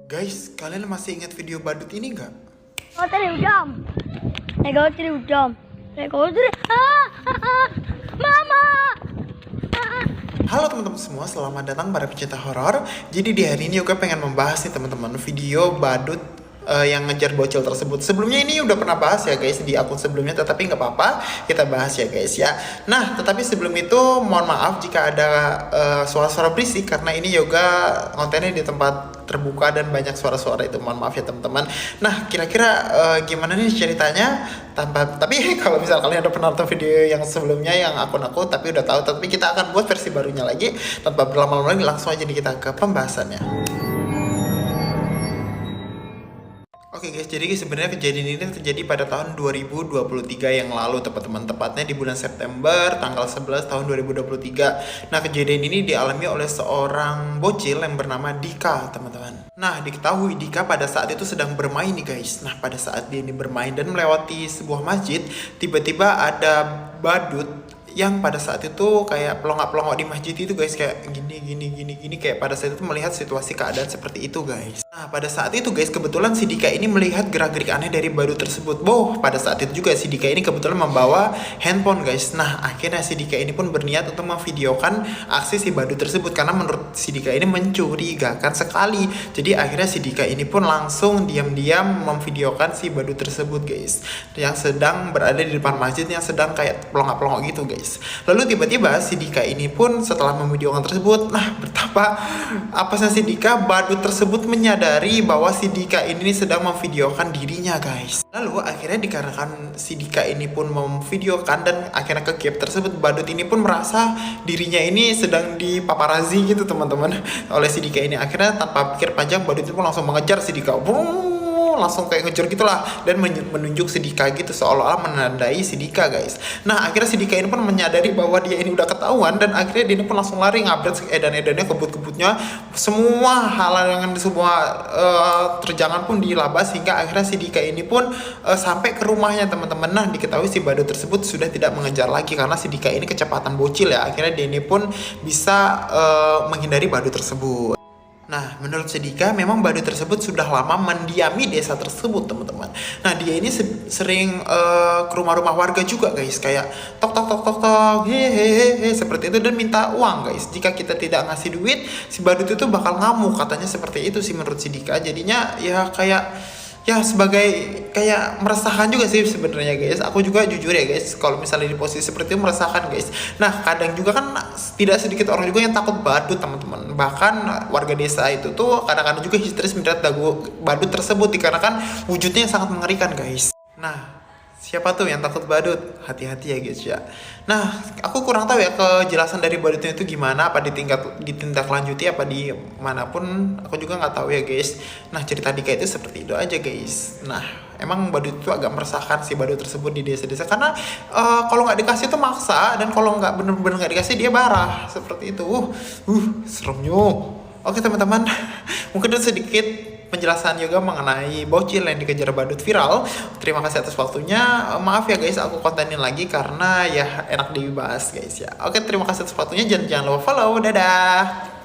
Guys, kalian masih ingat video badut ini nggak? Kau tadi udam. Kau tadi udam. Kau tadi. Mama. Halo teman-teman semua, selamat datang pada pecinta horor. Jadi di hari ini juga pengen membahas nih teman-teman video badut yang ngejar bocil tersebut. Sebelumnya ini udah pernah bahas ya guys di akun sebelumnya, tetapi nggak apa-apa kita bahas ya guys ya. Nah, tetapi sebelum itu mohon maaf jika ada suara-suara berisik karena ini yoga kontennya di tempat terbuka dan banyak suara-suara itu, mohon maaf ya teman-teman. Nah, kira-kira gimana nih ceritanya? Tapi kalau misal kalian udah pernah nonton video yang sebelumnya yang akun aku tapi udah tahu, tapi kita akan buat versi barunya lagi. Tanpa berlama-lama lagi, langsung aja nih kita ke pembahasannya. Oke guys, jadi sebenarnya kejadian ini terjadi pada tahun 2023 yang lalu teman-teman, tepatnya di bulan September tanggal 11 tahun 2023. Nah, kejadian ini dialami oleh seorang bocil yang bernama Dika, teman-teman. Nah, diketahui Dika pada saat itu sedang bermain nih guys. Nah, pada saat dia ini bermain dan melewati sebuah masjid, tiba-tiba ada badut yang pada saat itu kayak pelongok-pelongok di masjid itu guys, kayak gini kayak pada saat itu melihat situasi keadaan seperti itu guys. Nah, pada saat itu guys, kebetulan si Dika ini melihat gerak-gerik aneh dari badut tersebut. Pada saat itu juga si Dika ini kebetulan membawa handphone guys. Nah, akhirnya si Dika ini pun berniat untuk memvideokan aksi si badut tersebut karena menurut si Dika ini mencurigakan sekali. Jadi akhirnya si Dika ini pun langsung diam-diam memvideokan si badut tersebut guys, yang sedang berada di depan masjid, yang sedang kayak pelongok-pelongok gitu guys. Lalu tiba-tiba si Dika ini pun setelah memvideokan tersebut, nah betapa apesnya si Dika, badut tersebut menyadari bahwa si Dika ini sedang memvideokan dirinya guys. Lalu akhirnya dikarenakan si Dika ini pun memvideokan dan akhirnya ke-gap tersebut, badut ini pun merasa dirinya ini sedang dipaparazi gitu teman-teman oleh si Dika ini. Akhirnya tanpa pikir panjang, badut itu pun langsung mengejar si Dika. Langsung kayak ngejar gitulah dan menunjuk si Dika gitu, seolah-olah menandai si Dika guys. Nah, akhirnya si Dika ini pun menyadari bahwa dia ini udah ketahuan dan akhirnya dia ini pun langsung lari ngabret edan-edannya, kebut-kebutnya, semua halangan di semua terjangan pun dilabas hingga akhirnya si Dika ini pun sampai ke rumahnya teman-teman. Nah, diketahui si badut tersebut sudah tidak mengejar lagi karena si Dika ini kecepatan bocil ya. Akhirnya dia ini pun bisa menghindari badut tersebut. Nah, menurut si Dika, memang badut tersebut sudah lama mendiami desa tersebut, teman-teman. Nah, dia ini sering ke rumah-rumah warga juga, guys. Kayak tok tok tok tok tok, hehehe, seperti itu, dan minta uang, guys. Jika kita tidak ngasih duit, si badut itu bakal ngamuk, katanya seperti itu sih menurut si Dika. Jadinya ya kayak sebagai kayak meresahkan juga sih sebenarnya guys. Aku juga jujur ya guys, kalau misalnya di posisi seperti itu meresahkan guys. Nah, kadang juga kan tidak sedikit orang juga yang takut badut teman-teman. Bahkan warga desa itu tuh kadang-kadang juga histeris melihat badut tersebut dikarenakan wujudnya yang sangat mengerikan guys. Nah, siapa tuh yang takut badut? Hati-hati ya guys ya. Nah, aku kurang tahu ya kejelasan dari badutnya itu gimana, apa ditindaklanjuti apa di manapun, aku juga nggak tahu ya guys. Nah, cerita Dika itu seperti itu aja guys. Nah, emang badut itu agak meresahkan si badut tersebut di desa-desa karena kalau nggak dikasih itu maksa, dan kalau nggak bener-bener nggak dikasih dia marah seperti itu. Seremnya. Oke teman-teman, mungkin itu sedikit penjelasan juga mengenai bocil yang dikejar badut viral. Terima kasih atas waktunya. Maaf ya guys, aku kontenin lagi karena ya enak dibahas guys ya. Oke, terima kasih atas waktunya. Jangan lupa follow. Dadah.